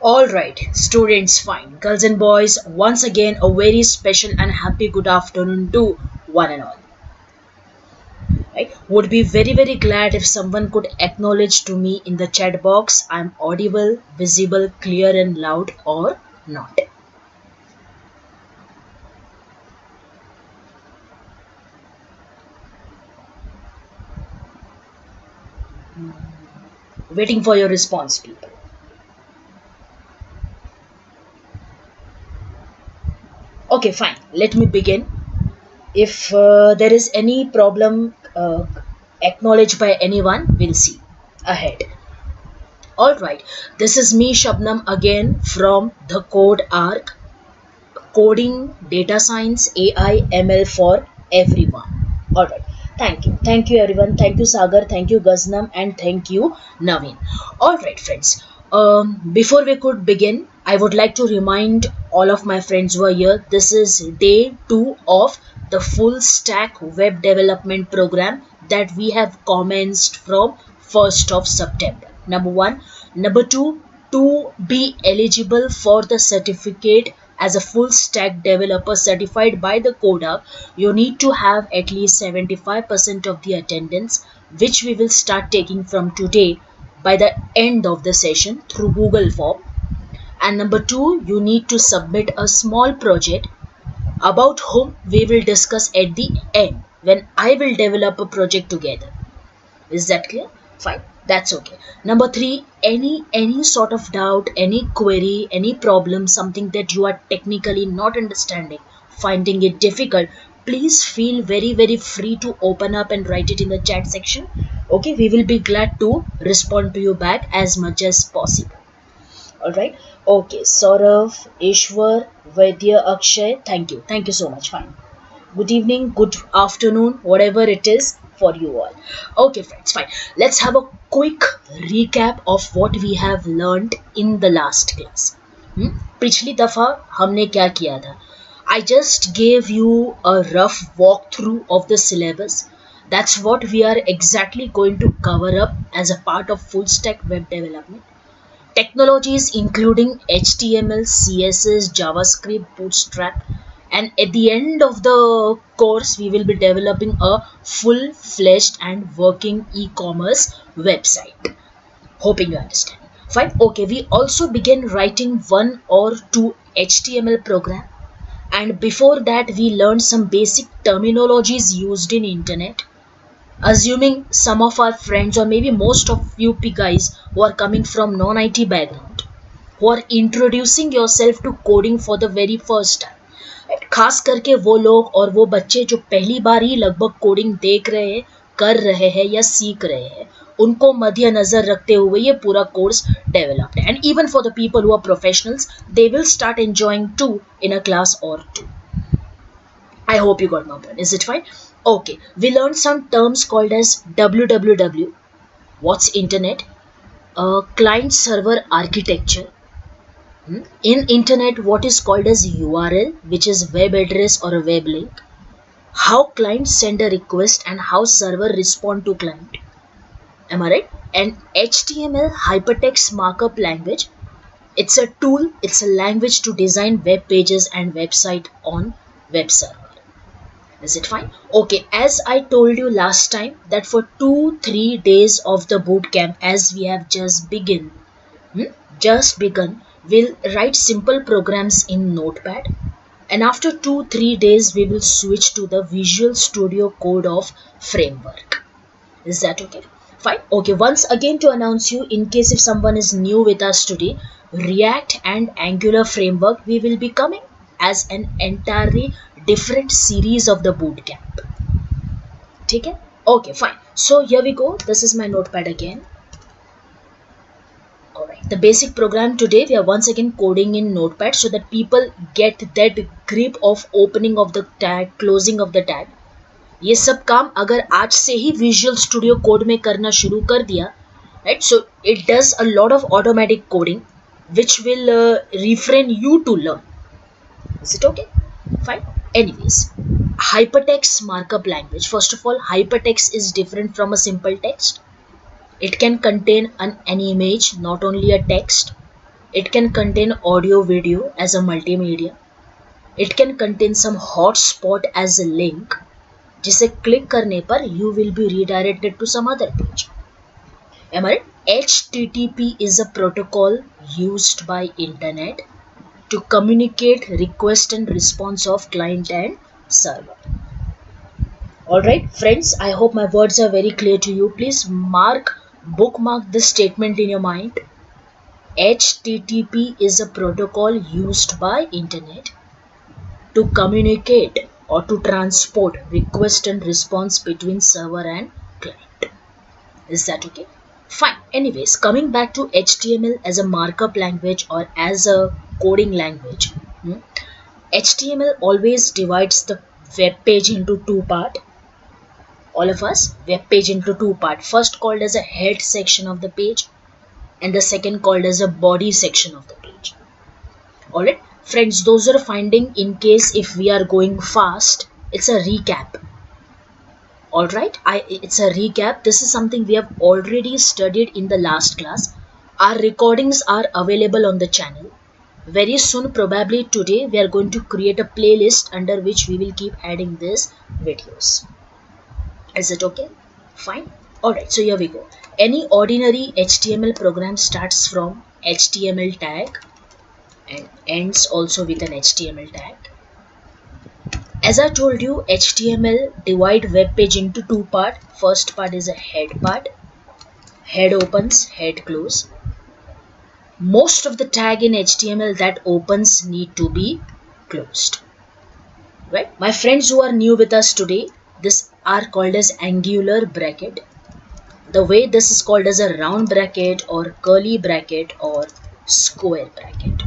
Alright, students, fine. Girls and boys, once again a very special and happy good afternoon to one and all. Right? Would be very glad if someone could acknowledge to me in the chat box I'm audible, visible, clear and loud or not. Waiting for your response, people. Okay, fine. Let me begin. If there is any problem acknowledged by anyone, we'll see ahead. Alright, this is me Shabnam again from the code Ark, coding, data science, AI, ML for everyone. Alright, thank you everyone, thank you Sagar, thank you Gaznam and thank you Naveen. Alright friends, before we could begin, I would like to remind all of my friends who are here, this is day 2 of the full stack web development program that we have commenced from 1st of September. Number 1. Number 2, to be eligible for the certificate as a full stack developer certified by the Coda, you need to have at least 75% of the attendance, which we will start taking from today by the end of the session through Google form. And number 2, you need to submit a small project about whom we will discuss at the end when I will develop a project together. Is that clear? Fine, that's okay. Number 3, any sort of doubt, any query, any problem, something that you are technically not understanding, finding it difficult, please feel very free to open up and write it in the chat section. Okay, we will be glad to respond to you back as much as possible. Alright, okay, Saurav, Ishwar, Vaidya, Akshay, thank you so much. Fine. Good evening, good afternoon, whatever it is for you all. Okay friends, fine. Let's have a quick recap of what we have learned in the last class. पिछली दफा हमने क्या किया था? I just gave you a rough walkthrough of the syllabus. That's what we are exactly going to cover up as a part of full stack web development. Technologies including HTML, CSS, JavaScript, Bootstrap, and at the end of the course we will be developing a full-fledged and working e-commerce website. Hoping you understand. Fine. Okay, we also begin writing 1 or 2 HTML program, and before that we learned some basic terminologies used in internet. Assuming some of our friends or maybe most of you guys who are coming from non-IT background, who are introducing yourself to coding for the very first time, खास करके वो लोग और वो बच्चे जो पहली बार ही लगभग कोडिंग देख रहे हैं, कर रहे हैं या सीख रहे हैं, उनको मध्य नजर रखते हुए ये पूरा कोर्स डेवलप्ड है. And even for the people who are professionals, they will start enjoying to in a class or two. I hope you got my point. Is it fine? Okay, we learned some terms called as WWW. What's internet? Client server architecture. In internet, what is called as URL, which is web address or a web link. How clients send a request and how server respond to client. Am I right? And HTML, hypertext markup language. It's a tool, it's a language to design web pages and website on web server. Is it fine? Okay, as I told you last time that for 2-3 days of the boot camp, as we have just begun, we'll write simple programs in Notepad, and after 2-3 days we will switch to the Visual Studio Code of framework. Is that okay? Fine. Okay, once again to announce you, in case if someone is new with us today, React and Angular framework we will be coming as an entirely different series of the boot camp. Okay? Okay, fine. So here we go. This is my notepad again. Alright, the basic program today, we are once again coding in Notepad so that people get that grip of opening of the tag, closing of the tag. ये सब काम अगर आज से ही Visual Studio Code में करना शुरू कर दिया, right? So it does a lot of automatic coding which will refrain you to learn. Is it okay? Fine. Anyways, hypertext markup language. First of all, hypertext is different from a simple text. It can contain an image, not only a text. It can contain audio video as a multimedia. It can contain some hotspot as a link जिसे click करने पर you will be redirected to some other page. Am I right? HTTP is a protocol used by internet to communicate request and response of client and server. Alright friends, I hope my words are very clear to you. Please bookmark this statement in your mind. HTTP is a protocol used by internet to communicate or to transport request and response between server and client. Is that okay? Fine. Anyways, coming back to HTML as a markup language or as a coding language. HTML always divides the web page into two parts. All of us, web page into two parts. First called as a head section of the page and the second called as a body section of the page. Alright, friends, those are finding in case if we are going fast, it's a recap. Alright, it's a recap. This is something we have already studied in the last class. Our recordings are available on the channel. Very soon, probably today, we are going to create a playlist under which we will keep adding these videos. Is it okay? Fine. Alright, so here we go. Any ordinary HTML program starts from HTML tag and ends also with an HTML tag. As I told you, HTML divide web page into two parts. First part is a head part. Head opens, head close. Most of the tag in HTML that opens need to be closed. Right? My friends who are new with us today, this are called as angular bracket. The way this is called as a round bracket or curly bracket or square bracket.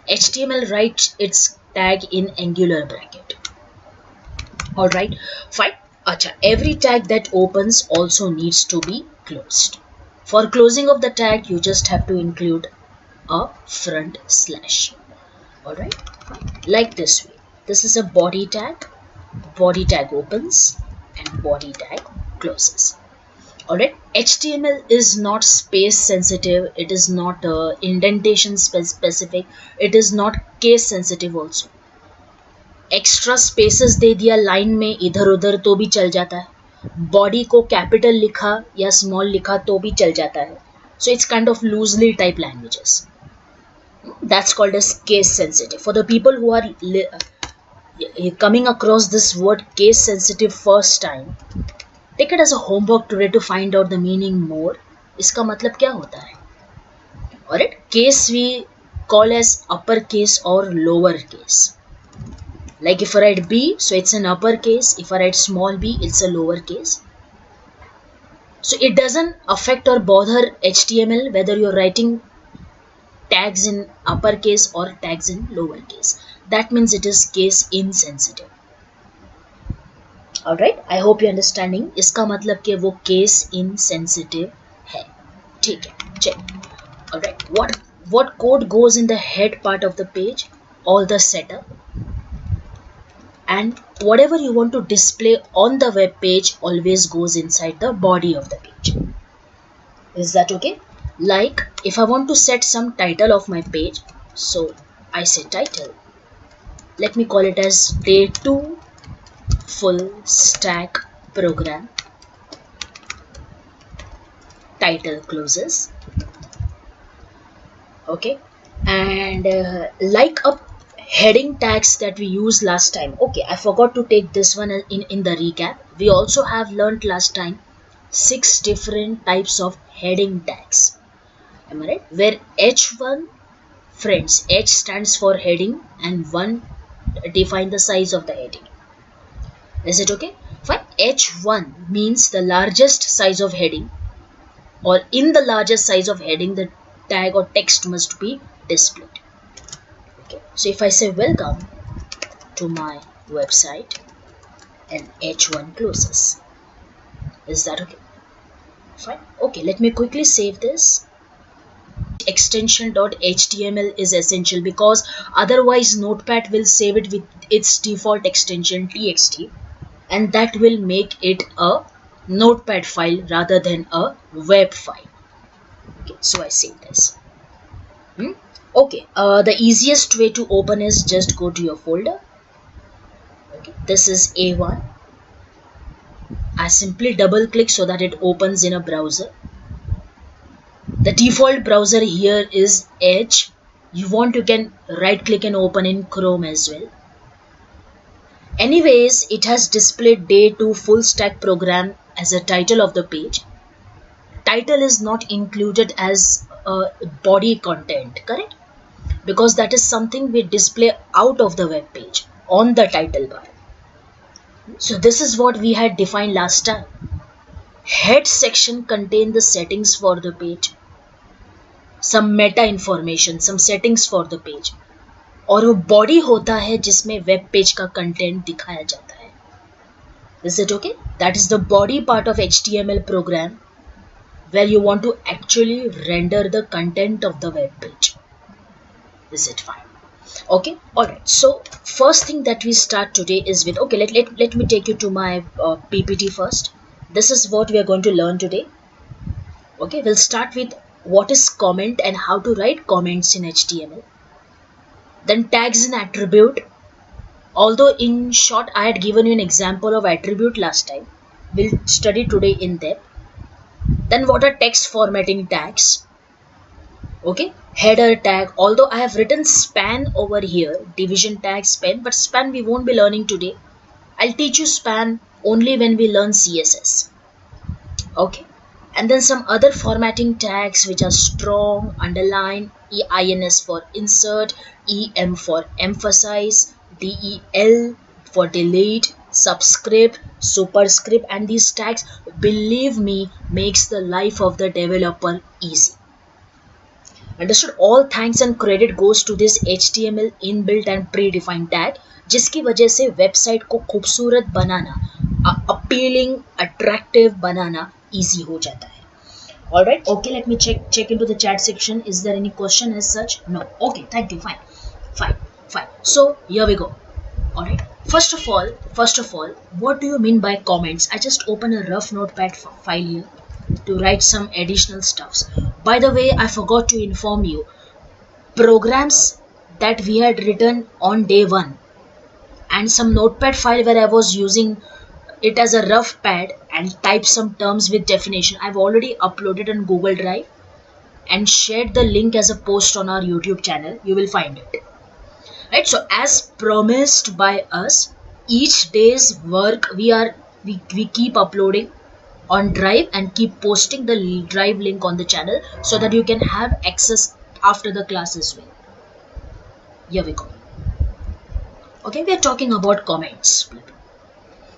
HTML writes its tag in angular bracket. Alright, fine. Acha, every tag that opens also needs to be closed. For closing of the tag, you just have to include a front slash. Alright, like this way. This is a body tag opens and body tag closes. Alright, HTML is not space sensitive, it is not indentation specific, it is not case sensitive also. Extra spaces दे दिया line में इधर उधर तो भी चल जाता है. Body को कैपिटल लिखा या स्मॉल लिखा तो भी चल जाता है. So it's kind of loosely type languages. That's called as case sensitive. For the people who are coming across this word case sensitive first time, take it as a homework today to find out the meaning more. इसका मतलब क्या होता है? Alright, case we call as uppercase or lower case. Like if I write B, so it's an uppercase. If I write small b, it's a lowercase. So it doesn't affect or bother HTML whether you're writing tags in uppercase or tags in lowercase. That means it is case insensitive. Alright, I hope you're understanding. इसका मतलब कि वो case insensitive है. ठीक है, check. Alright, what code goes in the head part of the page? All the setup. And whatever you want to display on the web page always goes inside the body of the page. Is that okay? Like if I want to set some title of my page, so I say title. Let me call it as Day 2 Full Stack Program. Title closes. Okay, and like a heading tags that we used last time. Okay, I forgot to take this one in the recap. We also have learned last time 6 different types of heading tags. Am I right? Where H1, friends, H stands for heading and 1 define the size of the heading. Is it okay? Fine. H1 means the largest size of heading, or in the largest size of heading the tag or text must be displayed. Okay, so if I say welcome to my website and H1 closes, is that okay? Fine. Okay, let me quickly save this. Extension.html is essential because otherwise Notepad will save it with its default extension txt, and that will make it a Notepad file rather than a web file. Okay, so I save this. Hmm? Okay, the easiest way to open is just go to your folder. Okay, this is A1. I simply double click so that it opens in a browser. The default browser here is Edge. You want, you can right click and open in Chrome as well. Anyways, it has displayed day 2 full stack program as a title of the page. Title is not included as a body content, correct? Because that is something we display out of the web page on the title bar. So this is what we had defined last time. Head section contain the settings for the page, some meta information, some settings for the page, और वो body होता है जिसमें web page का content दिखाया जाता है. Is it okay? That is the body part of HTML program where you want to actually render the content of the web page. Is it fine? Okay, alright. So first thing that we start today is with, okay, let me take you to my PPT first. This is what we are going to learn today. Okay, we'll start with what is comment and how to write comments in HTML. Then tags and attribute. Although in short I had given you an example of attribute last time, we'll study today in depth. Then what are text formatting tags? Okay, header tag. Although I have written span over here, division tag, span, but span we won't be learning today. I'll teach you span only when we learn CSS. Okay, and then some other formatting tags which are strong, underline, EINS for insert, EM for emphasize, DEL for delete, subscript, superscript, and these tags, believe me, makes the life of the developer easy. Understood? All thanks and credit goes to this HTML inbuilt and predefined tag, जिसकी वजह से website को खूबसूरत बनाना, appealing, attractive बनाना easy हो जाता है. Alright, okay, let me check into the chat section. Is there any question as such? No. Okay, thank you. Fine. So here we go. Alright. First of all, what do you mean by comments? I just open a rough notepad file here to write some additional stuffs. By the way, I forgot to inform you, programs that we had written on day 1 and some notepad file where I was using it as a rough pad and type some terms with definition, I've already uploaded on Google Drive and shared the link as a post on our YouTube channel. You will find it. Right, so as promised by us, each day's work we keep uploading on Drive and keep posting the Drive link on the channel so that you can have access after the class as well. Here we go. Okay, we are talking about comments.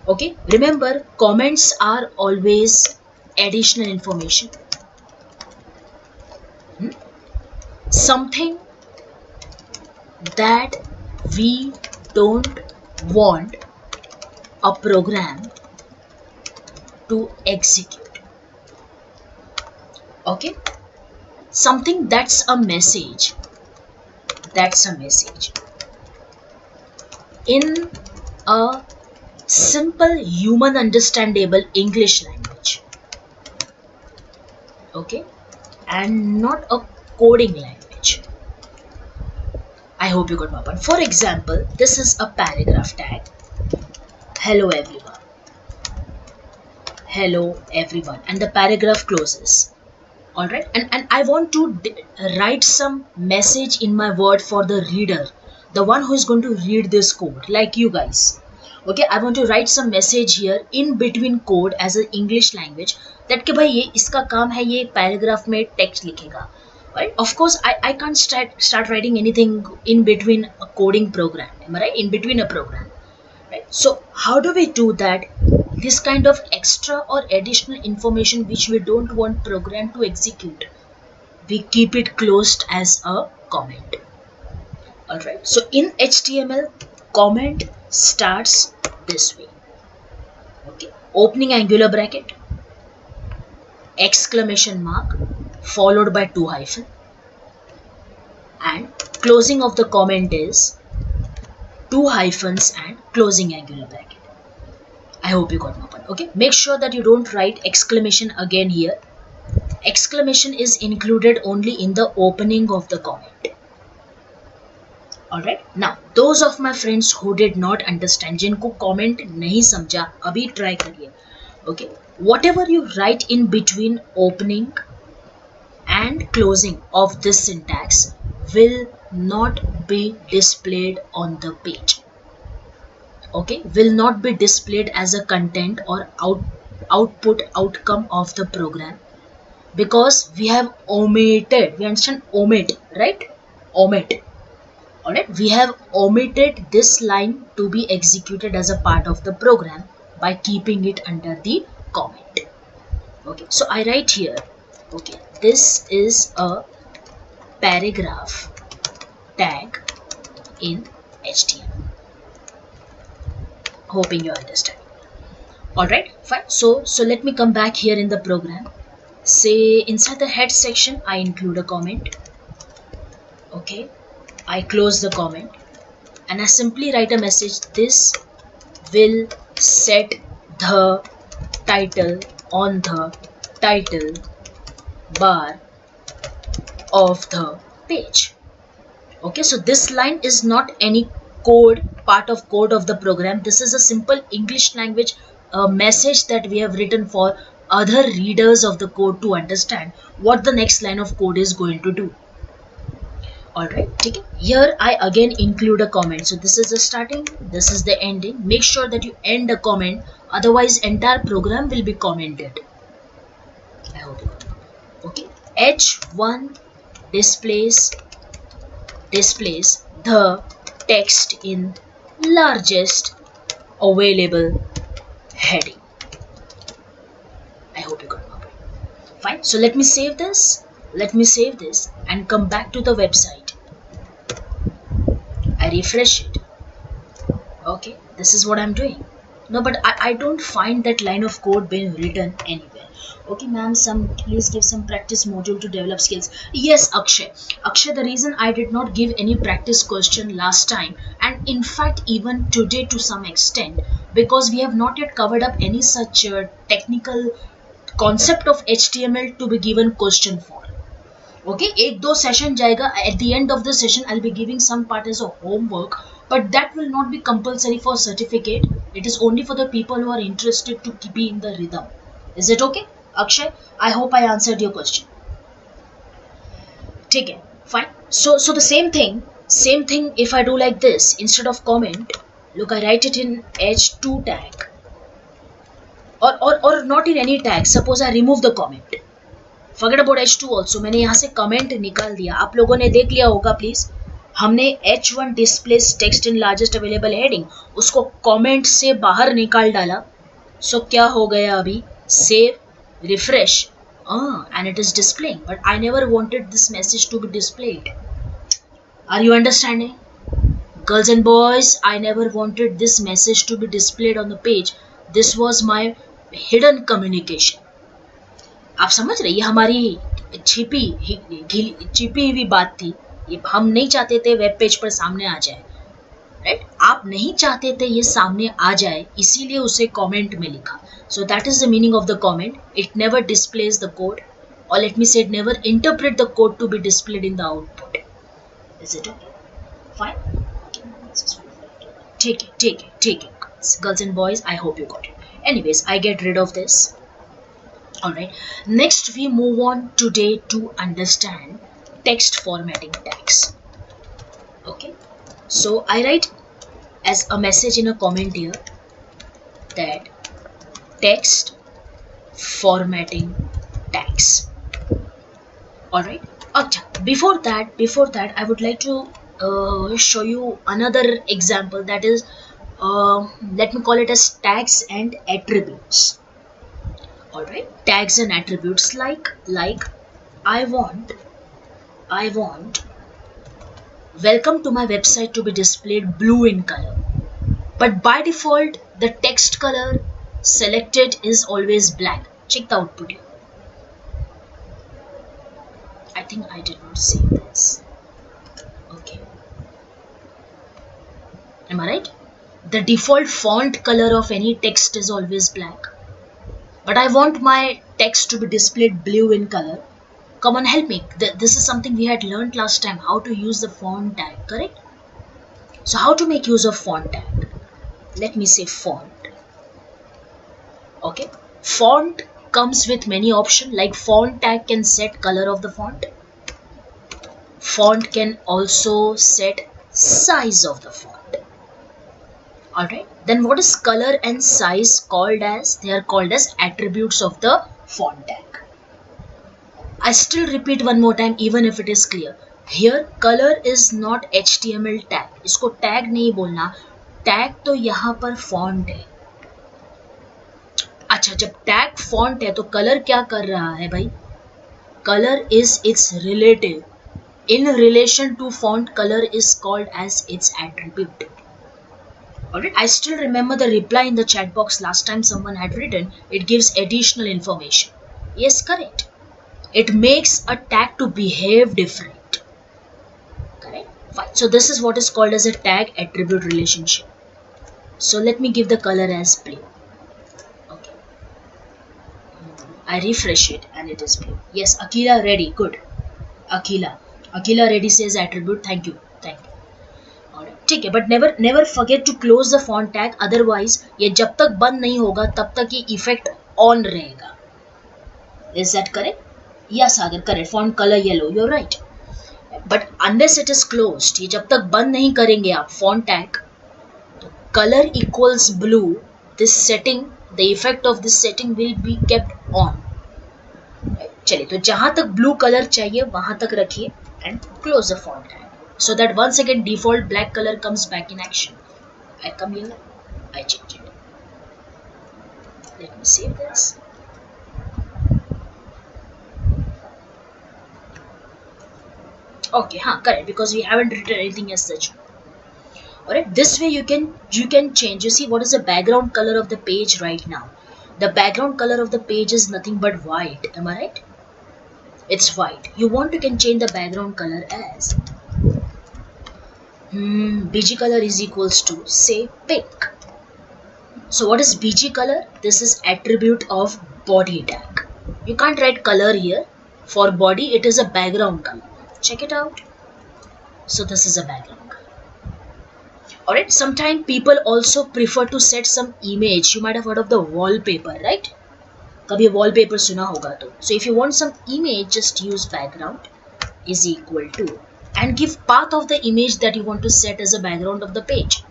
Okay, remember, comments are always additional information. Something that we don't want a program to execute. Okay, something that's a message. In a simple human understandable English language. Okay, and not a coding language. I hope you got my point. For example, this is a paragraph tag. Hello everyone, and the paragraph closes. Alright, and I want to write some message in my word for the reader, the one who is going to read this code, like you guys. Okay, I want to write some message here in between code as an English language that कि भाई ये इसका काम है, ये paragraph में text लिखेगा. Right? Of course, I can't start writing anything in between a coding program. Am I right? In between a program. Right? So how do we do that? This kind of extra or additional information which we don't want program to execute, we keep it closed as a comment. Alright. So in HTML, comment starts this way. Okay. Opening angular bracket, exclamation mark, followed by 2 hyphen, and closing of the comment is 2 hyphens and closing angular bracket. I hope you got my point. Okay, make sure that you don't write exclamation again here. exclamation is included only in the opening of the comment. Alright, now those of my friends who did not understand, जिनको comment नहीं समझा, अभी try करिए. Okay, whatever you write in between opening and closing of this syntax will not be displayed on the page. Okay, will not be displayed as a content or output outcome of the program, because we have omitted, we understand omit, right? Omit. Alright, we have omitted this line to be executed as a part of the program by keeping it under the comment. Okay, so I write here, okay, this is a paragraph tag in HTML. Hoping you understand. Alright, fine. So let me come back here in the program. Say inside the head section I include a comment. Okay, I close the comment and I simply write a message. This will set the title on the title bar of the page. Okay, so this line is not any part of code of the program. This is a simple English language message that we have written for other readers of the code to understand what the next line of code is going to do. Alright, okay. Here I again include a comment. So this is the starting, this is the ending. Make sure that you end a comment, otherwise entire program will be commented. I hope you got it. Okay, H1 displays the text in largest available heading. I hope you got it. Fine. So let me save this. And come back to the website. I refresh it. Okay, this is what I'm doing. No, but I don't find that line of code being written anywhere. Okay, ma'am, please give some practice module to develop skills. Yes, Akshay, the reason I did not give any practice question last time, and in fact even today to some extent, because we have not yet covered up any such technical concept of HTML to be given question for. Okay, 1-2 session jayega. At the end of the session I'll be giving some part as a homework, but that will not be compulsory for certificate. It is only for the people who are interested to be in the rhythm. Is it okay, Akshay? I hope I answered your question. Take it. Fine. So the same thing if I do like this, instead of comment, look, I write it in H2 tag, or not in any tag. Suppose I remove the comment. Forget about H2 also. मैंने यहाँ से comment निकाल दिया. आप लोगों ने देख लिया होगा प्लीज. हमने H1 displays text in largest available heading, उसको comment से बाहर निकाल डाला. So क्या हो गया अभी? Save, refresh, and it is displaying. But I never wanted this message to be displayed. Are you understanding? Girls and boys, I never wanted this message to be displayed on the page. This was my hidden communication. आप समझ रहे, ये हमारी छिपी हुई बात थी. ये हम नहीं चाहते थे वेब पेज पर सामने आ जाए, राइट? आप नहीं चाहते थे ये सामने आ जाए, इसीलिए उसे कमेंट में लिखा. So that is the meaning of the comment. It never displays the code, or let me say it never interpret the code to be displayed in the output. Is it okay? Fine. Take it. Girls and boys, I hope you got it. Anyways, I get rid of this. Alright, next we move on today to understand text formatting tags. Okay, so I write as a message in a comment here that text formatting tags. Alright, before that I would like to show you another example, that is let me call it as tags and attributes. Alright, tags and attributes like I want welcome to my website to be displayed blue in color, but by default the text color selected is always black. Check the output here. I think I did not save this. Okay, am I right? The default font color of any text is always black, but I want my text to be displayed blue in color. Come on, help me. This is something we had learned last time, how to use the font tag, correct? So how to make use of font tag? Let me say font. Okay, font comes with many options, like font tag can set color of the font. Font can also set size of the font. Alright, then what is color and size called as? They are called as attributes of the font tag. I still repeat one more time, even if it is clear. Here color is not HTML tag. इसको tag नहीं बोलना, tag तो यहाँ पर font है. अच्छा, जब tag font है तो color क्या कर रहा है भाई? Color is its relative. In relation to font, color is called as its attribute. Alright, I still remember the reply in the chat box last time someone had written, it gives additional information. Yes, correct. It makes a tag to behave different. Correct? Fine. So this is what is called as a tag attribute relationship. So let me give the color as blue. Okay. I refresh it and it is blue. Yes, Akila ready. Good. Akila ready says attribute. Thank you. Alright. ठीक है, but never forget to close the font tag. Otherwise ये जब तक बंद नहीं होगा तब तक ये effect on रहेगा. Is that correct? Yes, Sagar, correct. Font color yellow. You're right. But unless it is closed, ये जब तक बंद नहीं करेंगे आप font tag, तो color equals blue. This setting, the effect of this setting will be kept on. चलिए, तो जहाँ तक blue color चाहिए वहाँ तक रखिए and close the font tag, so that once again default black color comes back in action. I come here, I change it. Let me save this. Okay, correct, because we haven't written anything as such. Alright, this way you can change. You see what is the background color of the page right now? The background color of the page is nothing but white. Am I right? It's white. You can change the background color as BG color is equals to say pink. So what is BG color? This is attribute of body tag. You can't write color here. For body it is a background color. Check it out. So this is a background color. Alright, sometimes people also prefer to set some image. You might have heard of the wallpaper, right? कभी wallpaper सुना होगा तो. So if you want some image, just use background is equal to and give path of the image that you want to set as a background of the page.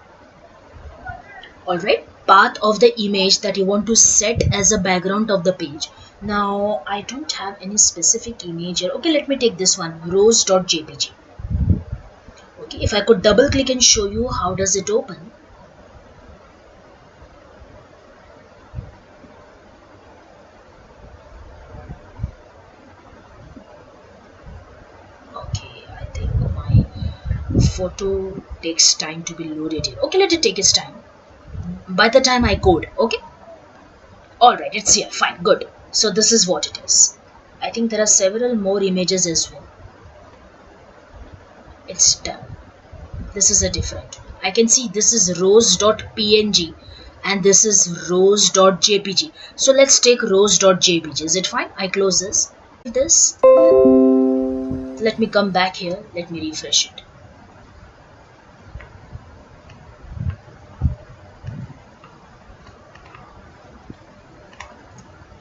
Alright, path of the image that you want to set as a background of the page. Now I don't have any specific image here. Okay, let me take this one, rose.jpg. Okay, if I could double click and show you how does it open. Okay, I think my photo takes time to be loaded here. Okay, let it take its time. By the time I code, okay? Alright, it's here, fine, good. So this is what it is. I think there are several more images as well. It's done. This is a different. I can see this is rose.png and this is rose.jpg. So let's take rose.jpg. Is it fine? I close this. Let me come back here. Let me refresh it.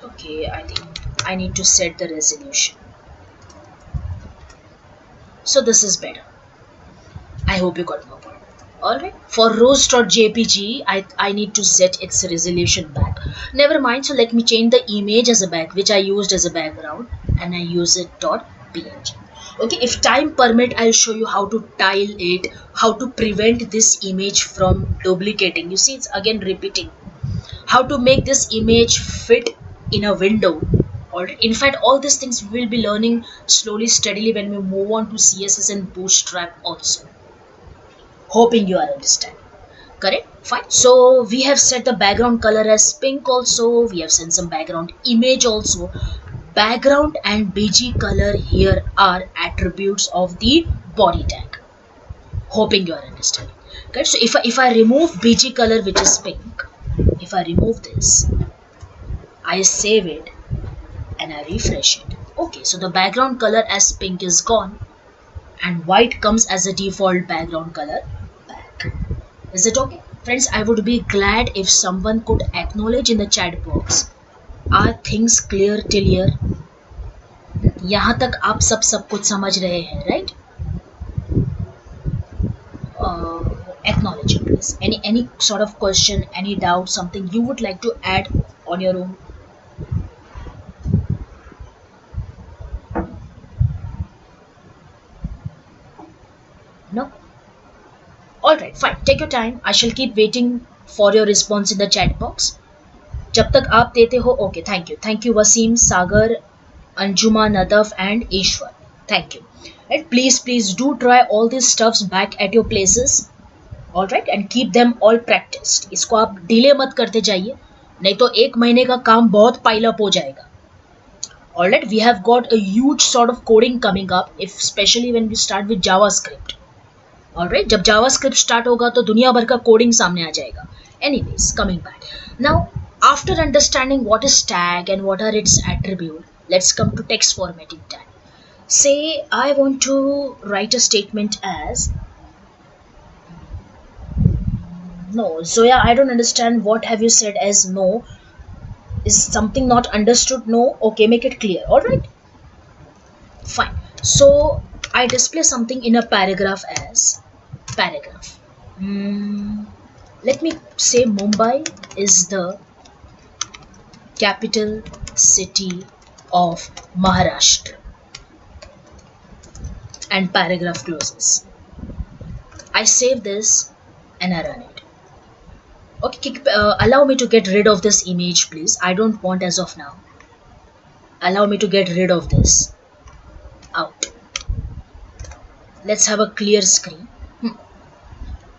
Okay, I think I need to set the resolution. So this is better. I hope you got my point. Alright, for rose.jpg, I need to set its resolution back. Never mind, so let me change the image as a back, which I used as a background, and I use it .png. Okay, if time permit, I'll show you how to tile it, how to prevent this image from duplicating. You see, it's again repeating. How to make this image fit in a window. Alright, in fact, all these things we will be learning slowly, steadily when we move on to CSS and Bootstrap also. Hoping you are understanding. Correct? Fine. So we have set the background color as pink also. We have sent some background image also. Background and BG color here are attributes of the body tag. Hoping you are understanding. Okay, so if I remove BG color, which is pink, if I remove this, I save it, and I refresh it. Okay, so the background color as pink is gone and white comes as a default background color back. Is it okay? Friends, I would be glad if someone could acknowledge in the chat box. Are things clear till here? यहाँ तक आप सब कुछ समझ रहे हैं, right? Acknowledge it, please. Any sort of question, any doubt, something you would like to add on your own? No? Alright, fine. Take your time. I shall keep waiting for your response in the chat box. जब तक आप देते हो, okay, thank you. Thank you, Wasim, Sagar, Anjuma, Nadaf, and Ishwar. Thank you. And please do try all these stuffs back at your places. Alright, and keep them all practiced. इसको आप delay मत करते जाइए, नहीं तो 1 महीने का काम बहुत pile up हो जाएगा. Alright, we have got a huge sort of coding coming up, especially when we start with JavaScript. Alright, जब JavaScript start होगा तो दुनिया भर का coding सामने आ जाएगा. Anyways, coming back. Now, after understanding what is tag and what are its attributes, let's come to text formatting tag. Say I want to write a statement as no. Zoya, I don't understand. What have you said as no? Is something not understood? No? Okay, make it clear. Alright? Fine. So, I display something in a paragraph as paragraph. Let me say Mumbai is the capital city of Maharashtra. And paragraph closes. I save this and I run it. Okay, allow me to get rid of this image, please. I don't want as of now. Allow me to get rid of this. Out. Let's have a clear screen.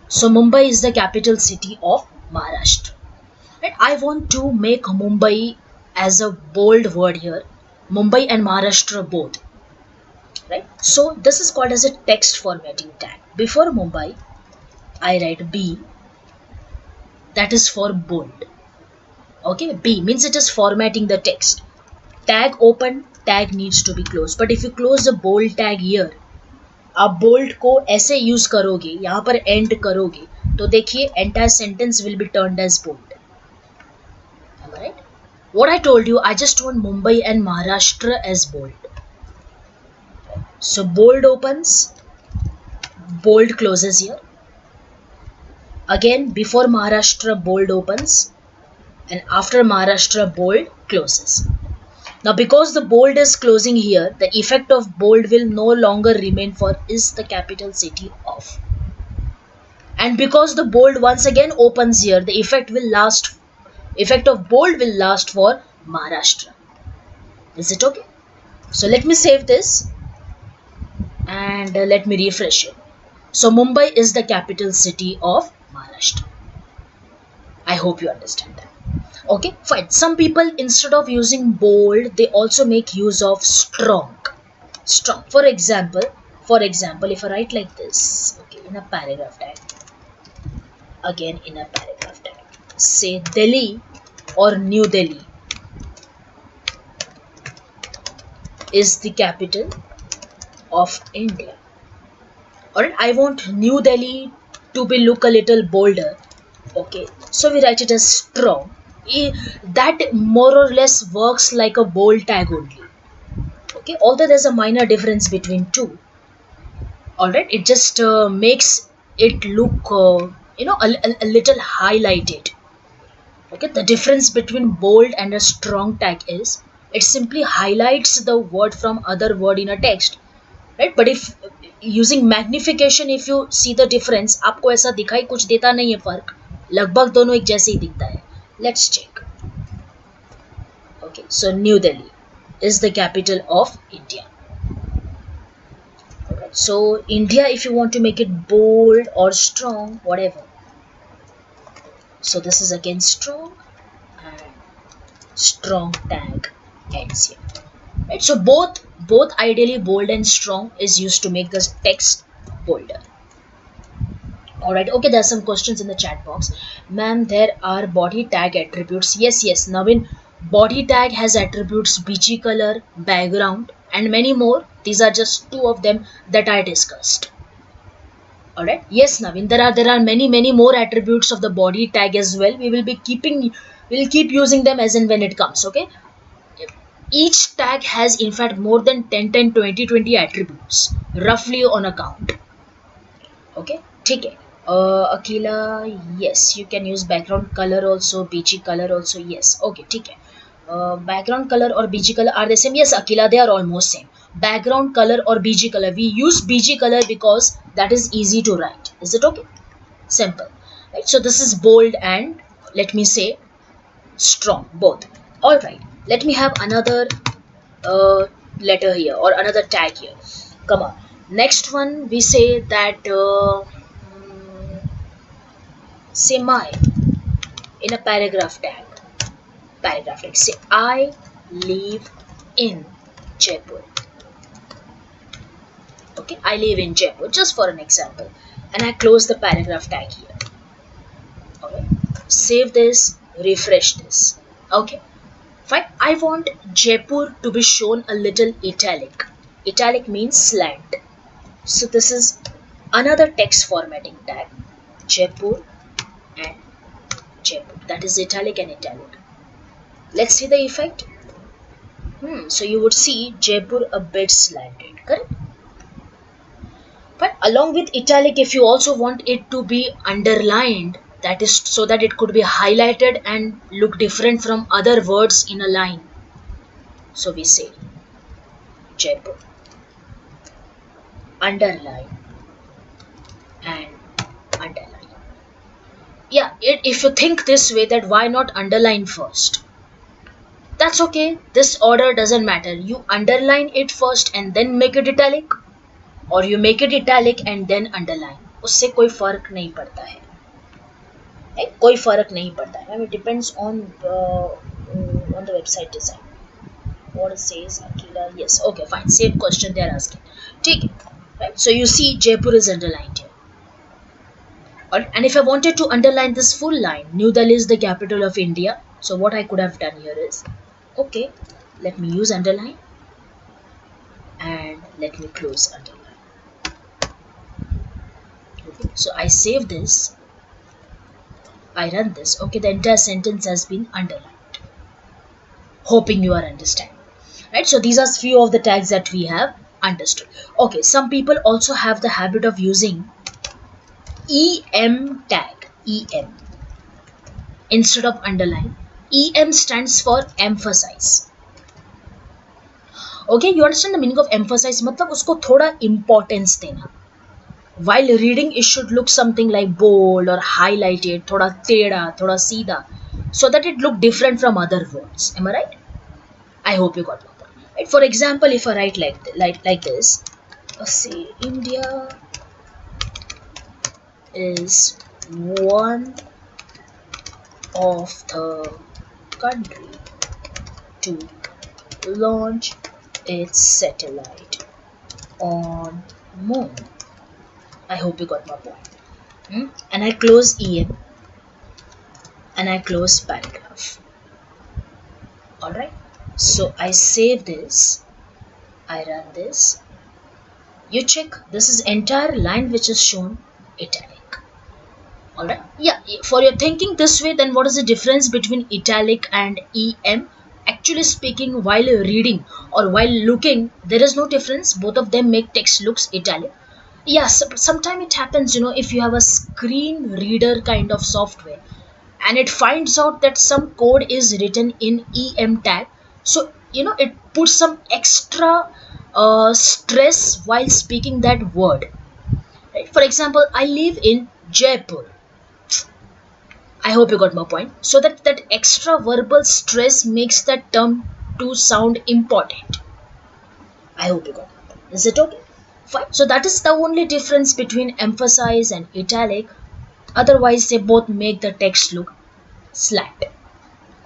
So Mumbai is the capital city of Maharashtra. Right? I want to make Mumbai as a bold word here. Mumbai and Maharashtra both. Right? So this is called as a text formatting tag. Before Mumbai, I write B. That is for bold. Okay, B means it is formatting the text. Tag open, tag needs to be closed. But if you close the bold tag here, आप bold को ऐसे use करोगे, यहाँ पर end करोगे, तो देखिए entire sentence will be turned as bold. Am I right? What I told you, I just want Mumbai and Maharashtra as bold. So bold opens, bold closes here. Again, before Maharashtra, bold opens, and after Maharashtra, bold closes. Now, because the bold is closing here, the effect of bold will no longer remain for is the capital city of. And because the bold once again opens here, the effect of bold will last for Maharashtra. Is it okay? So let me save this and let me refresh it. So Mumbai is the capital city of Maharashtra. I hope you understand that. Okay, fine. Some people, instead of using bold, they also make use of strong. Strong. For example, if I write like this, okay, in a paragraph tag. Again, in a paragraph tag. Say Delhi or New Delhi is the capital of India. Alright, I want New Delhi to look a little bolder. Okay, so we write it as strong. That more or less works like a bold tag only. Okay, although there's a minor difference between two. Alright, it just makes it look a little highlighted. Okay, the difference between bold and a strong tag is it simply highlights the word from other word in a text. Right? But if using magnification, if you see the difference, आपको ऐसा दिखाई कुछ देता नहीं है फर्क, लगभग दोनों एक जैसे ही दिखता है. Let's check. Okay, so New Delhi is the capital of India. Alright, so India, if you want to make it bold or strong, whatever. So this is again strong and strong tag ends here. Right, so both ideally bold and strong is used to make the text bolder. Alright, okay, there are some questions in the chat box. Ma'am, there are body tag attributes. Yes, Navin, Body tag has attributes BG color, background, and many more. These are just two of them that I discussed. Alright. Yes, Naveen, there are many more attributes of the body tag as well. We'll keep using them as and when it comes. Okay. Each tag has in fact more than 10, 20 attributes roughly on a count. Okay, ठीक है. Akila, yes, you can use background color also, BG color also, yes. Okay, ठीक है. Background color or BG color are the same. Yes, Akila, they are almost same. Background color or BG color. We use BG color because that is easy to write. Is it okay? Simple. Right. So this is bold and let me say strong, both. All right. Let me have another letter here or another tag here. Come on. Next one we say that say my in a paragraph tag. Paragraph tag. Say I live in Jaipur. Okay, I live in Jaipur, just for an example. And I close the paragraph tag here. Okay. Save this, refresh this. Okay. Fine. I want Jaipur to be shown a little italic. Italic means slant. So this is another text formatting tag. Jaipur and Jaipur. That is italic and italic. Let's see the effect. So you would see Jaipur a bit slanted, correct? But along with italic, if you also want it to be underlined, that is so that it could be highlighted and look different from other words in a line. So we say Jaipur, underline and underline. Yeah, if you think this way, that why not underline first? That's okay. This order doesn't matter. You underline it first and then make it italic, or you make it italic and then underline. उससे कोई फर्क नहीं पड़ता है. कोई फर्क नहीं पड़ता है. It depends on the website design. What it says, Akila. Yes. Okay. Fine. Same question they are asking. ठीक है. Right. So you see, Jaipur is underlined here. And if I wanted to underline this full line, New Delhi is the capital of India. So what I could have done here is, okay, let me use underline and let me close underline. Okay, so I save this, I run this. Okay, the entire sentence has been underlined. Hoping you are understanding. Right, so these are few of the tags that we have understood. Okay, some people also have the habit of using EM tag, EM, instead of underline. EM stands for emphasize. Okay, you understand the meaning of emphasize? मतलब उसको थोड़ा importance देना. While reading, it should look something like bold or highlighted, थोड़ा टेढ़ा, थोड़ा सीधा, so that it look different from other words. Am I right? I hope you got my point. Right? For example, if I write like this, let's see, India is one of the country to launch its satellite on moon. I hope you got my point. And I close EM and I close paragraph. Alright, so I save this, I run this. You check, this is entire line which is shown italic. Alright, yeah, for your thinking this way, then what is the difference between italic and EM? Actually speaking, while reading or while looking, there is no difference. Both of them make text looks italic. Yes, sometimes it happens, if you have a screen reader kind of software and it finds out that some code is written in EM tag, so it puts some extra stress while speaking that word. Right? For example, I live in Jaipur. I hope you got my point. So that extra verbal stress makes that term to sound important. I hope you got my point. Is it okay? Fine. So that is the only difference between emphasize and italic. Otherwise, they both make the text look slant.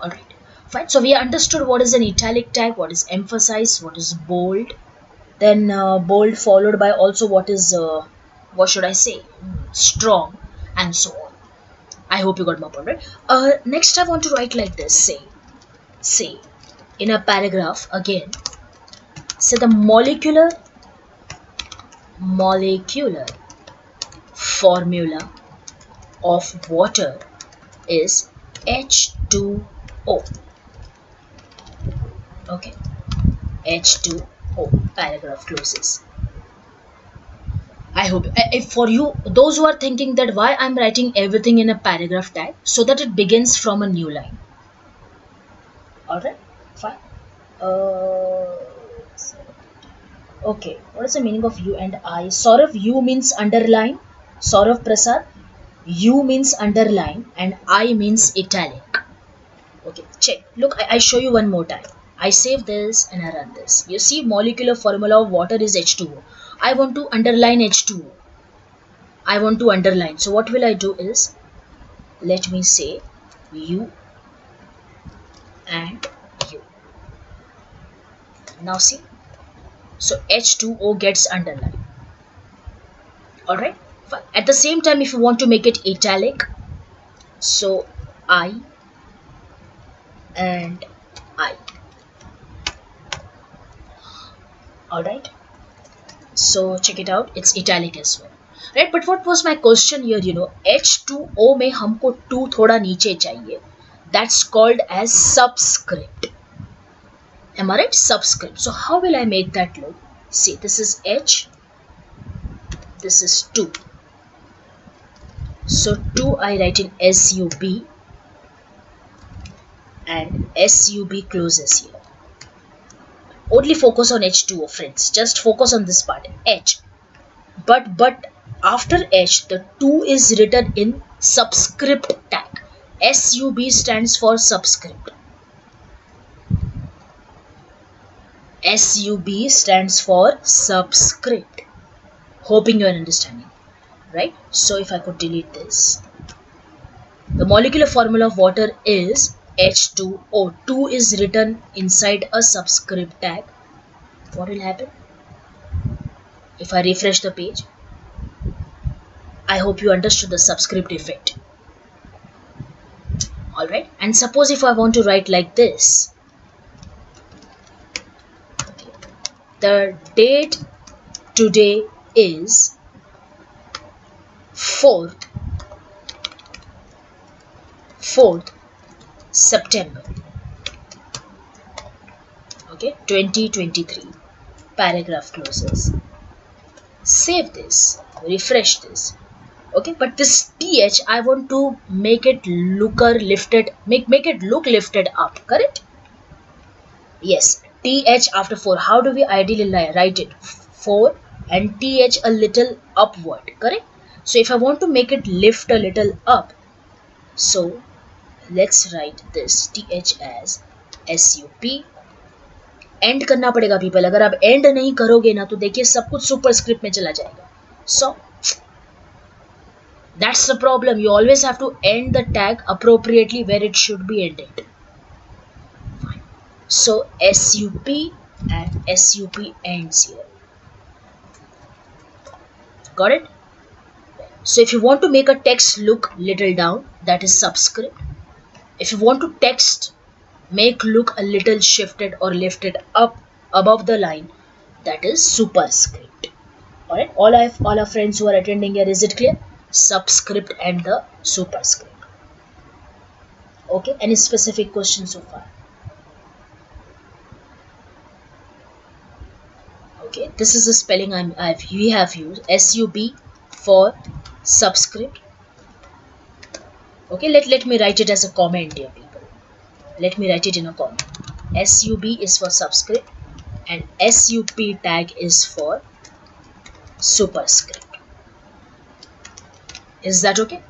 Alright. Fine. So we understood what is an italic tag, what is emphasize, what is bold. Then bold followed by also what is, what should I say, strong, and so on. I hope you got my point, right? Next I want to write like this. Say, say in a paragraph again, say the molecular formula of water is H2O. Okay, H2O, paragraph closes. I hope, if for you, those who are thinking that why I'm writing everything in a paragraph tag, so that it begins from a new line. Alright, fine. Okay, what is the meaning of U and I? Saurav, U means underline. Saurav Prasad, U means underline and I means italic. Okay, check. Look, I show you one more time. I save this and I run this. You see, molecular formula of water is H2O. I want to underline H2O. I want to underline. So what will I do is, let me say U and U. Now see. So H2O gets underlined. Alright. At the same time, if you want to make it italic, so I and I. Alright. So check it out. It's italic as well. Right. But what was my question here? H2O में हमको 2 थोड़ा नीचे चाहिए. That's called as subscript. Am I right? Subscript. So how will I make that look? See, this is H. This is 2. So 2 I write in SUB and SUB closes here. Only focus on H2O, friends. Just focus on this part. H. But after H, the 2 is written in subscript tag. SUB stands for subscript. SUB stands for subscript. Hoping you are understanding. Right? So if I could delete this. The molecular formula of water is H2O. 2 is written inside a subscript tag. What will happen? If I refresh the page, I hope you understood the subscript effect. Alright, and suppose if I want to write like this. Okay. The date today is 4th September. Okay, 2023. Paragraph closes. Save this, refresh this. Okay, but this TH I want to make it look lifted, make it look lifted up, correct? Yes, TH after 4. How do we ideally write it? 4 and TH a little upward, correct? So if I want to make it lift a little up, so let's write this TH as SUP. And करना पड़ेगा people. अगर आप and नहीं करोगे ना तो देखिए सब कुछ सुपरस्क्रिप्ट में चला जाएगा. सो that's the problem. You always have to end the tag appropriately where it should be ended. Fine. So SUP and SUP ends here. Got it? So if you want to make a text look little down, that is subscript. If you want to text make look a little shifted or lifted up above the line, that is superscript. Alright, all our friends who are attending here, is it clear? Subscript and the superscript. Okay, any specific questions so far? Okay, this is the spelling we have used, SUB for subscript. Okay, let me write it as a comment here, people. Let me write it in a comment. SUB is for subscript and SUP tag is for superscript. Is that okay?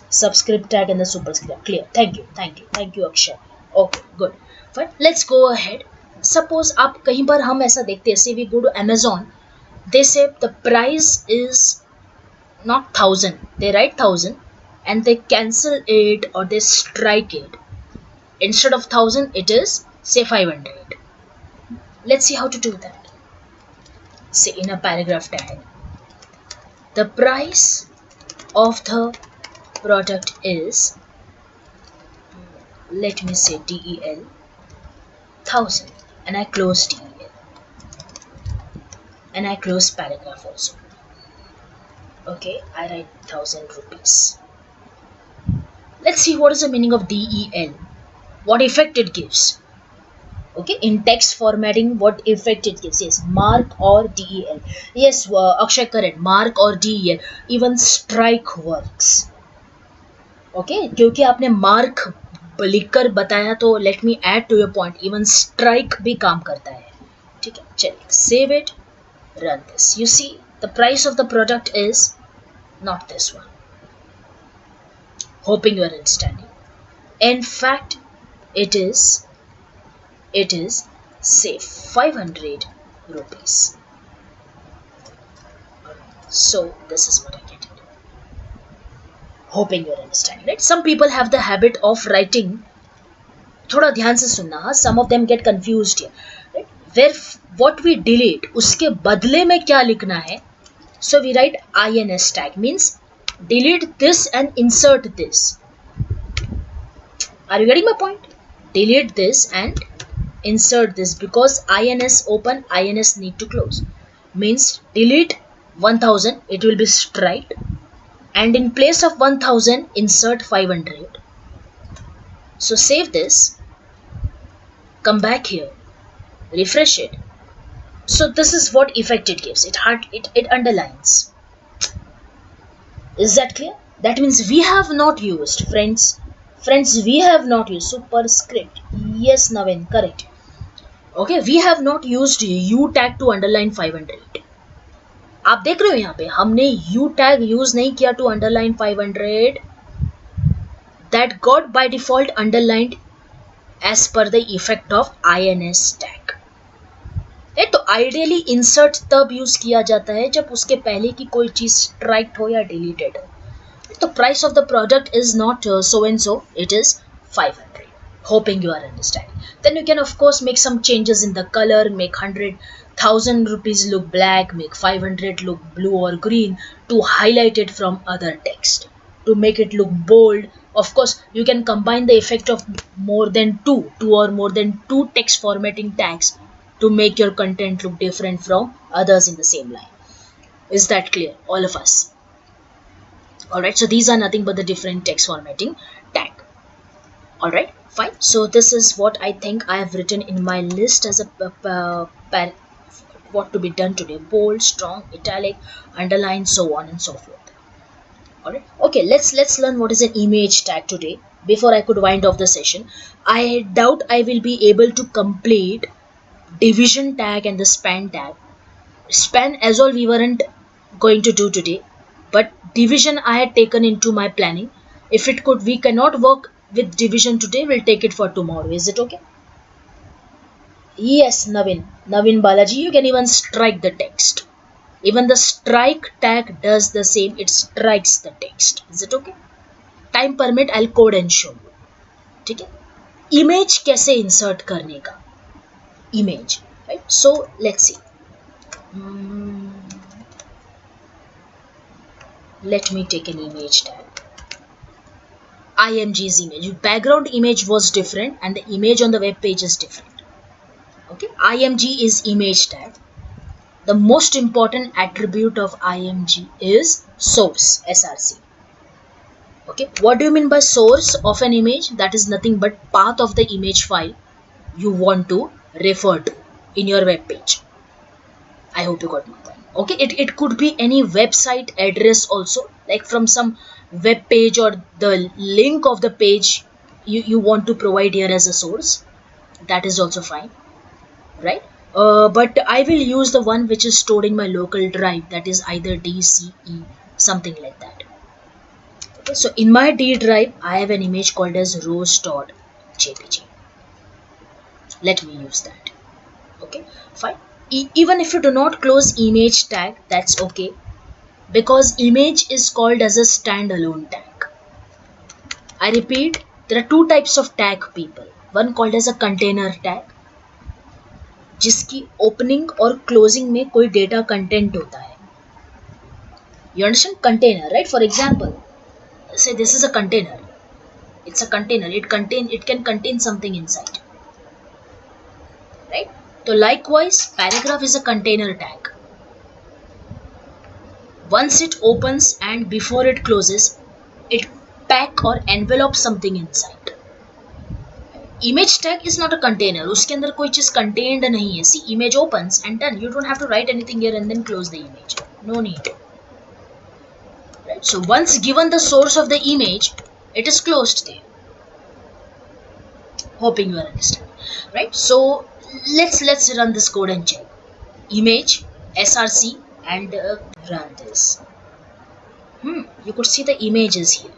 Subscript tag and the superscript. Clear. Thank you Akshay. Okay, good. Fine. Let's go ahead. Suppose आप कहीं पर हम ऐसा देखते हैं, say we go to Amazon, they say the price is not 1000, they write 1000 and they cancel it or they strike it. Instead of 1000 it is say 500. Let's see how to do that. Say in a paragraph tag, the price of the product is let me say del 1000, and I close del, and I close paragraph also. Okay, I write 1000 rupees. Let's see what is the meaning of del, what effect it gives. Okay, in text formatting, what effect it gives? Yes, mark or del. Yes, Akshay, correct. Mark or del. Even strike works. Okay, क्योंकि आपने mark लिखकर बताया तो let me add to your point. Even strike भी काम करता है. ठीक है, चलिए, save it, run this. You see, the price of the product is not this one. Hoping you are understanding. In fact, it is say 500 rupees. So this is what I get it. Hoping you're understanding, right? Some people have the habit of writing, थोड़ा ध्यान से सुनना, हाँ, some of them get confused here, right? Where what we delete, उसके बदले में क्या लिखना है? So we write ins tag, means delete this and insert this. Are you getting my point? Delete this and insert this, because ins open, ins need to close. Means delete 1000, it will be strike, and in place of 1000 insert 500. So save this, come back here, refresh it. So this is what effect it gives. It underlines. Is that clear? That means we have not used, friends, we have not used superscript. Yes, Navin, correct. Okay, we have not used u tag to underline 500. आप देख रहे हो यहाँ पे हमने u tag use नहीं किया to underline 500. That got by default underlined as per the effect of ins tag. तो आइडियली इंसर्ट तब यूज किया जाता है जब उसके पहले की कोई चीज स्ट्राइक्ड हो या डिलीटेड हो. तो price of the product is not so and so, it is 500. Hoping you are understanding. Then you can of course make some changes in the color, make 100,000 rupees look black, make 500 look blue or green, to highlight it from other text, to make it look bold. Of course, you can combine the effect of more than two or more than two text formatting tags to make your content look different from others in the same line. Is that clear, all of us? Alright, so these are nothing but the different text formatting tag. Alright, fine. So this is what I think I have written in my list as a what to be done today: bold, strong, italic, underline, so on and so forth. Alright, okay, let's learn what is an image tag today before I could wind off the session. I doubt I will be able to complete division tag and the span tag. Span as all we weren't going to do today, but division I had taken into my planning. If it could, we cannot work with division today, we'll take it for tomorrow. Is it okay? Yes, Navin Balaji, you can even strike the text. Even the strike tag does the same, it strikes the text. Is it okay? Time permit, I'll code and show you. ठीक है? Image कैसे insert करने का? Image, right? So let's see. Let me take an image tag. IMG's image. Background image was different and the image on the web page is different. Okay, IMG is image tag. The most important attribute of IMG is source, SRC. Okay, what do you mean by source of an image? That is nothing but path of the image file you want to refer to in your web page. I hope you got my point. Okay, it could be any website address also, like from some web page or the link of the page you want to provide here as a source. That is also fine, right? But I will use the one which is stored in my local drive, that is either DCE, something like that. Okay, so in my D drive I have an image called as rose.jpg. Let me use that. Okay, fine. Even if you do not close image tag, that's okay, because image is called as a standalone tag. I repeat, there are two types of tag, people. One called as a container tag, जिसकी opening और closing में कोई data content होता है. You understand? Container, right? For example, say this is a container. It's a container. It can contain something inside, right? So likewise, paragraph is a container tag. Once it opens and before it closes, it pack or envelope something inside. Image tag is not a container. उसके अंदर कोई चीज contained नहीं है. See, image opens and done. You don't have to write anything here and then close the image. No need. Right? So once given the source of the image, it is closed there. Hoping you understand. Right? So let's run this code and check. Image, src, and run this. You could see the images here.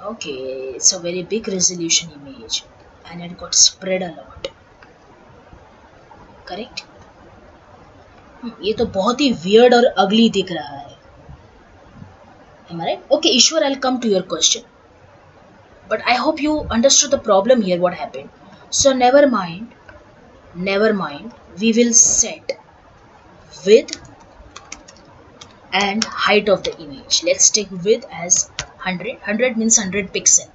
Okay, it's a very big resolution image and it got spread a lot. Correct? ये तो बहुत ही weird और ugly दिख रहा है. Am I right? Okay, Ishwar, I'll come to your question. But I hope you understood the problem here, what happened. So never mind. We will set width and height of the image. Let's take width as 100. 100 means 100 pixel.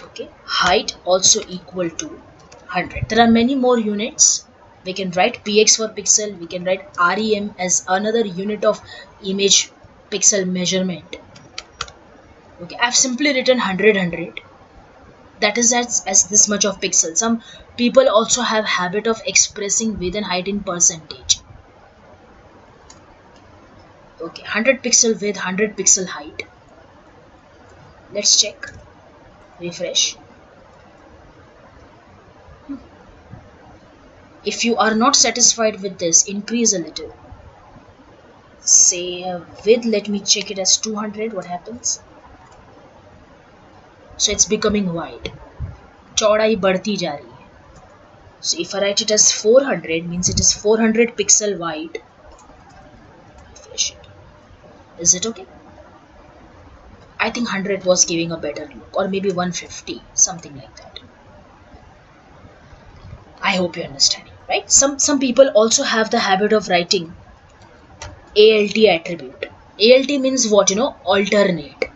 Okay. Height also equal to 100. There are many more units. We can write px for pixel. We can write rem as another unit of image pixel measurement. Okay. I've simply written 100. That is as this much of pixel. Some people also have habit of expressing width and height in percentage. Okay, 100 pixel width, 100 pixel height. Let's check. Refresh. If you are not satisfied with this, increase a little. Say width, let me check it as 200. What happens? So it's becoming wide. चौड़ाई बढ़ती जा रही है. So if I write it as 400, means it is 400 pixel wide. Refresh it. Is it okay? I think 100 was giving a better look, or maybe 150, something like that. I hope you understand, right? Some people also have the habit of writing ALT attribute. ALT means what? Alternate.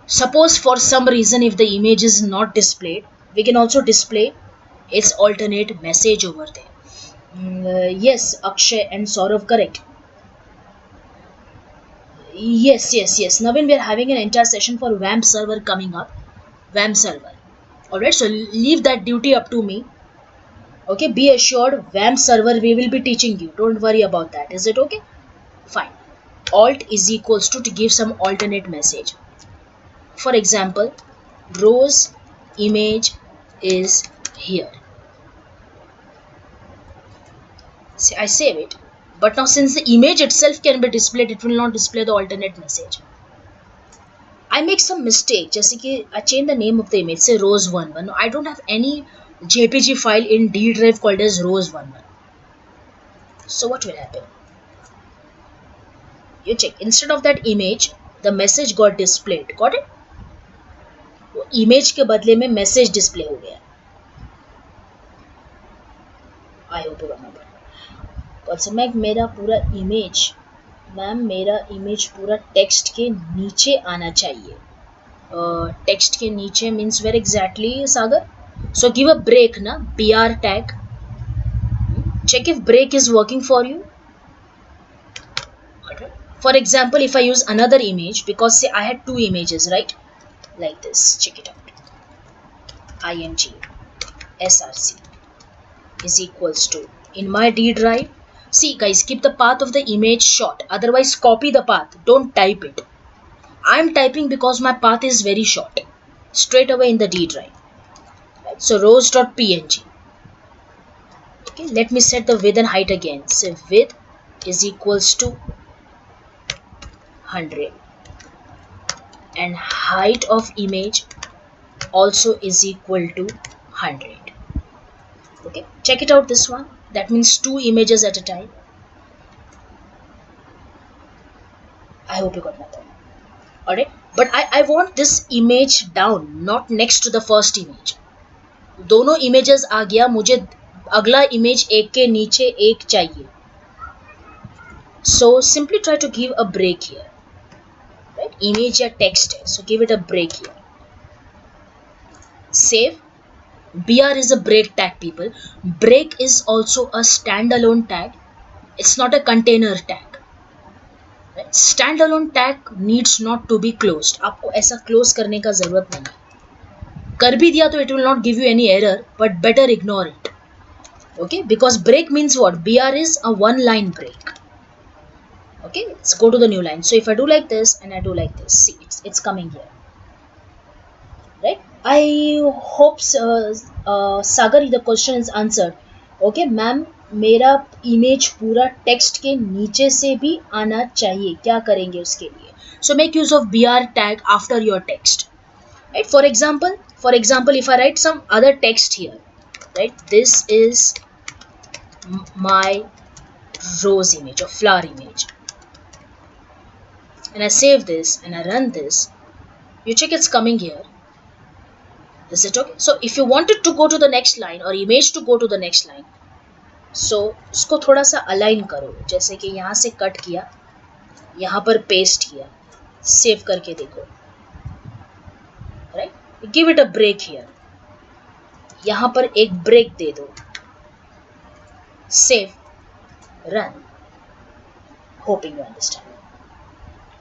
Suppose for some reason if the image is not displayed, we can also display its alternate message over there. Yes, Akshay and Saurav, correct. Yes. Navin, we are having an entire session for WAMP server coming up. WAMP server. Alright, so leave that duty up to me. Okay, be assured, WAMP server we will be teaching you. Don't worry about that. Is it okay? Fine. Alt is equals to give some alternate message. For example, Rose image is here. See, I save it. But now since the image itself can be displayed, it will not display the alternate message. I make some mistake. Just like I change the name of the image, say rose11. No, I don't have any JPG file in D drive called as rose11. So what will happen? You check. Instead of that image, the message got displayed. Got it? Image के बदले में message display हो गया. I hope you remember. Ma'am मेरा पूरा image पूरा text के नीचे आना चाहिए. टेक्स्ट के नीचे means where exactly Sagar? So give a break ना, BR tag. Check if break is working for you. For example, if I use another image, because say I had two images, right? Like this, check it out. img src is equals to, in my D drive, see guys, keep the path of the image short, otherwise copy the path, don't type it. I am typing because my path is very short, straight away in the D drive. Right? So rose.png. Okay, let me set the width and height again. So width is equals to 100 and height of image also is equal to 100. Okay, check it out, this one. That means two images at a time. I hope you got my point. Alright, but I want this image down, not next to the first image. दोनों images आ गया, मुझे अगला image एक के नीचे एक चाहिए. So simply try to give a break here. Right? image या text है, so give it a break here. Save. BR is a break tag, people. Break is also a standalone tag. It's not a container tag. Right? Standalone tag needs not to be closed. आपको ऐसा close करने का जरूरत नहीं है. कर भी दिया तो it will not give you any error, but better ignore it. Okay, because break means what? BR is a one line break. Okay, let's go to the new line. So if I do like this and I do like this, see, it's coming here. Right? I hope Sagar, the question is answered. Okay, ma'am, मेरा image पूरा text के नीचे से भी आना चाहिए, क्या करेंगे उसके लिए? So make use of BR tag after your text. Right? For example, if I write some other text here, right? This is my rose image or flower image, and I save this and I run this. You check it's coming here. Is it okay? So if you wanted to go to the next line or image to go to the next line, so उसको थोड़ा सा align करो, जैसे कि यहाँ से cut किया, यहाँ पर पेस्ट किया, सेव करके देखो. Right, give it a break here, यहाँ पर एक ब्रेक दे दो, save, run. Hoping you understand.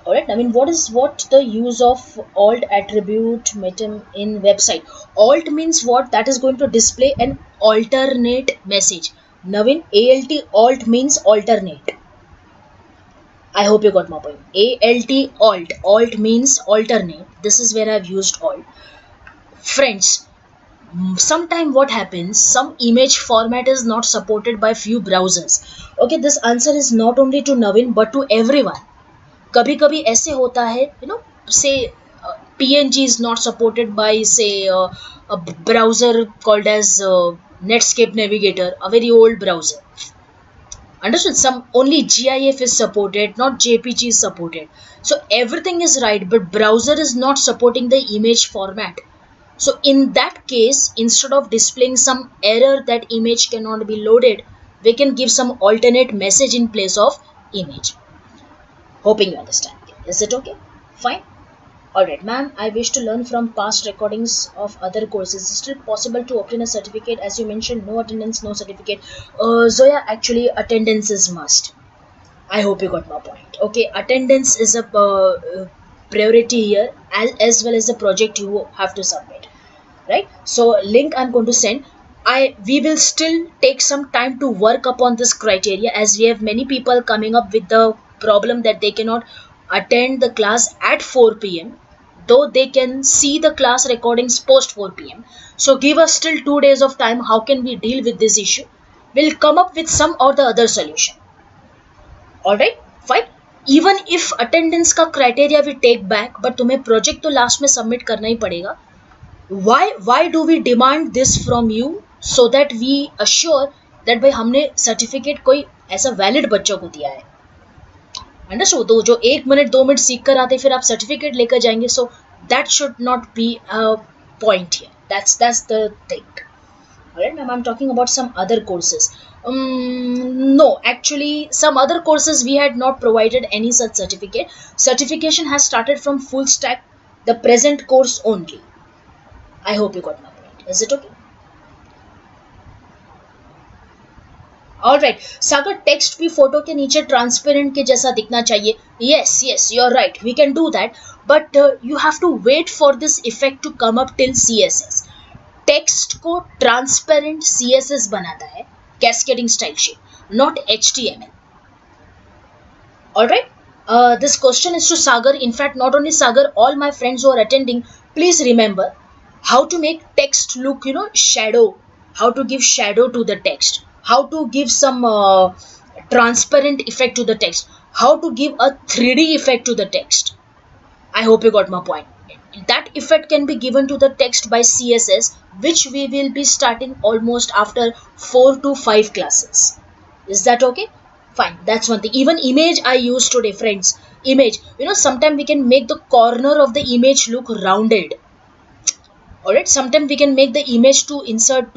Alright, I mean, what the use of alt attribute metem in website? Alt means what? That is going to display an alternate message. Navin, alt means alternate. I hope you got my point. Alt means alternate. This is where I've used alt. Friends, sometime what happens, some image format is not supported by few browsers. Okay, this answer is not only to Navin but to everyone. कभी कभी ऐसे होता है, say PNG is not supported by, say, a browser called as Netscape Navigator, a very old browser. Understood? Some only GIF is supported, not JPG is supported. So everything is right, but browser is not supporting the image format. So in that case, instead of displaying some error that image cannot be loaded, we can give some alternate message in place of image. Hoping you understand. Is it okay? Fine. Alright, ma'am, I wish to learn from past recordings of other courses. Is it still possible to obtain a certificate? As you mentioned, no attendance, no certificate. Zoya, actually, attendance is must. I hope you got my point. Okay, attendance is a priority here, as well as the project you have to submit. Right? So, link I'm going to send. We will still take some time to work upon this criteria, as we have many people coming up with the problem that they cannot attend the class at 4 p.m. though they can see the class recordings post 4 p.m. So give us still 2 days of time. How can we deal with this issue? We'll come up with some or the other solution. Alright, fine. Even if attendance का criteria we take back, but तुम्हें project तो last में submit करना ही पड़ेगा. Why do we demand this from you? So that we assure that भाई हमने certificate कोई ऐसा valid बच्चों को दिया है. अंडरस्टूड? तो जो 1 मिनट 2 मिनट सीख कर आते फिर आप सर्टिफिकेट लेकर जाएंगे, so that should not be a point here. That's the thing. Alright, ma'am, I'm talking about some other courses. No, actually, some other courses we had not provided any such certificate. Certification has started from full stack, the present course only. I hope you got my point. Is it okay? Alright, Sagar text भी photo के नीचे transparent के जैसा दिखना चाहिए. Yes, you're right. We can do that, but you have to wait for this effect to come up till CSS. Text को transparent CSS बनाता है, cascading style sheet, not HTML. Alright, this question is to Sagar. In fact, not only Sagar, all my friends who are attending, please remember how to make text look, shadow, how to give shadow to the text, how to give some transparent effect to the text, how to give a 3D effect to the text. I hope you got my point. That effect can be given to the text by CSS, which we will be starting almost after 4 to 5 classes. Is that okay? Fine, that's one thing. Even image I use today, friends. Image, sometimes we can make the corner of the image look rounded. Alright, sometimes we can make the image to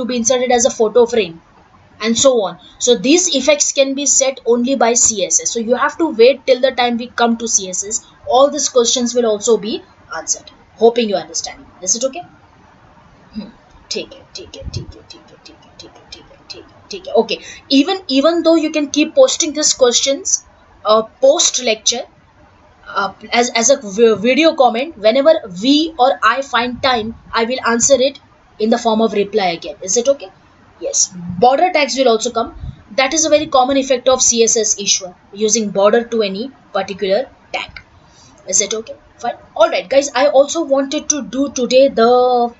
be inserted as a photo frame. and so on. So these effects can be set only by CSS. So you have to wait till the time we come to CSS. All these questions will also be answered. Hoping you understand. Is it okay? Take it. Okay. Even though you can keep posting these questions post lecture as a video comment, whenever we or I find time, I will answer it in the form of reply again. Is it okay? Yes. Border tags will also come. That is a very common effect of CSS issuer, using border to any particular tag. Is it okay? Fine. Alright guys, I also wanted to do today the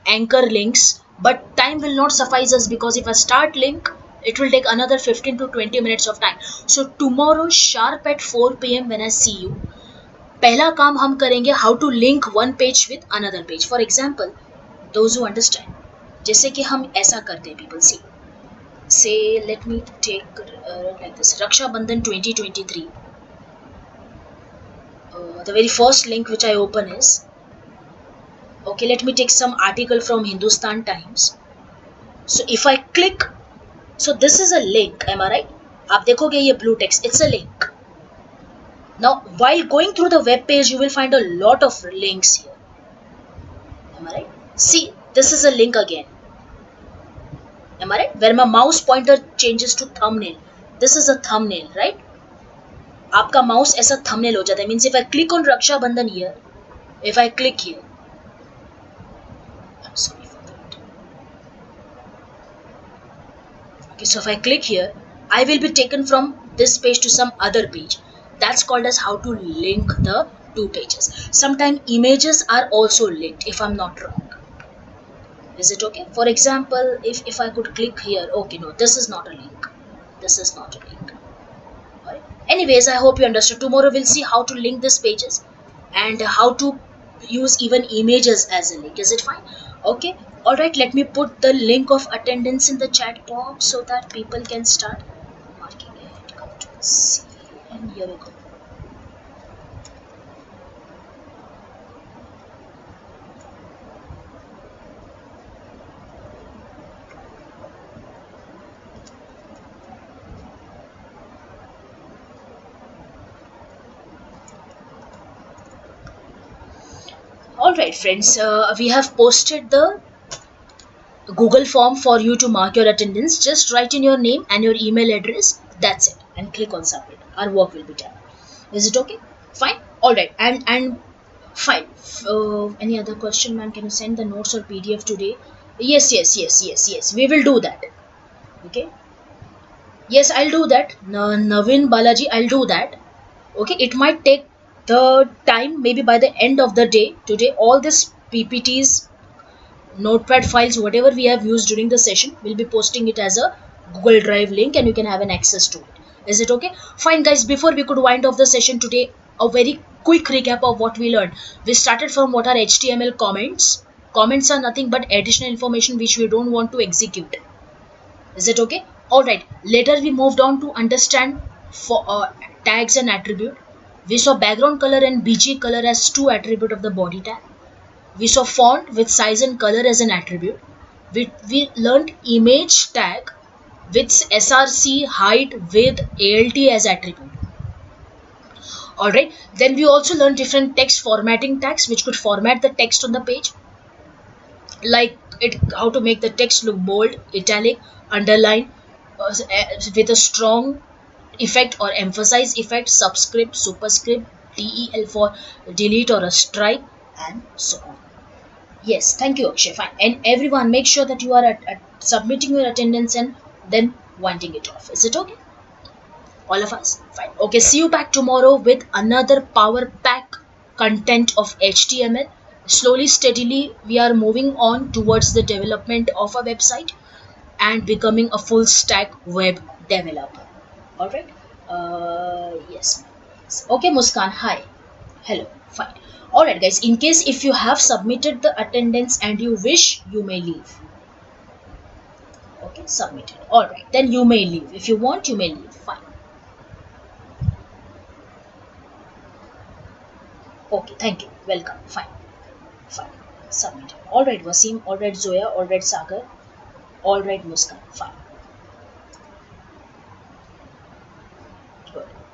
anchor links, but time will not suffice us, because if I start link, it will take another 15 to 20 minutes of time. So tomorrow sharp at 4 PM when I see you, पहला काम हम करेंगे how to link one page with another page. For example, those who understand, जैसे कि हम ऐसा करते हैं, people see. Say let me take like this, Raksha Bandhan 2023. The very first link which I open is, okay, let me take some article from Hindustan Times. So if I click, so this is a link, am I right? आप देखोगे ये blue text, it's a link. Now while going through the web page, you will find a lot of links here. Am I right? See, this is a link again. Am I right? Where my mouse pointer changes to thumbnail. This is a thumbnail, right? आपका mouse ऐसा thumbnail हो जाता है. Means if I click on Raksha Bandhan here, if I click here, sorry for that. Okay, so if I click here, I will be taken from this page to some other page. That's called as how to link the two pages. Sometimes images are also linked, if I'm not wrong. Is it okay? For example, if I could click here, okay, no, this is not a link. This is not a link. Anyways, I hope you understood. Tomorrow we'll see how to link these pages and how to use even images as a link. Is it fine? Okay. Alright, let me put the link of attendance in the chat box so that people can start marking it. Come to see. And here we go. Alright friends, we have posted the Google form for you to mark your attendance. Just write in your name and your email address. That's it. And click on submit. Our work will be done. Is it okay? Fine. Alright. And fine. Any other question, ma'am? Can you send the notes or PDF today? Yes. We will do that. Okay. Yes, I'll do that. Navin Balaji, I'll do that. Okay. It might take the time, maybe by the end of the day today. All this PPTs, notepad files, whatever we have used during the session, we'll be posting it as a Google Drive link and you can have an access to it. Is it okay? Fine guys, before we could wind off the session today, a very quick recap of what we learned. We started from what are HTML comments. Comments are nothing but additional information which we don't want to execute. Is it okay? Alright, later we moved on to understand for tags and attribute. We saw background color and BG color as two attributes of the body tag. We saw font with size and color as an attribute. We learned image tag with src, height, width, alt as attribute. Alright, then we also learned different text formatting tags which could format the text on the page. Like how to make the text look bold, italic, underline, with a strong effect or emphasize effect, subscript, superscript, del for delete or a strike, and so on. Yes, thank you Akshay. Fine. And everyone, make sure that you are at submitting your attendance and then winding it off. Is it okay? All of us? Fine. Okay, see you back tomorrow with another power pack content of HTML. Slowly, steadily, we are moving on towards the development of a website and becoming a full stack web developer. Alright? Yes. Okay, Muskan, hi. Hello. Fine. Alright guys, in case if you have submitted the attendance and you wish, you may leave. Okay, submitted. Alright, then you may leave. If you want, you may leave. Fine. Okay, thank you. Welcome. Fine. Fine. Submitted. Alright, Wasim. Alright, Zoya. Alright, Sagar. All right, Muskan. Fine. Good.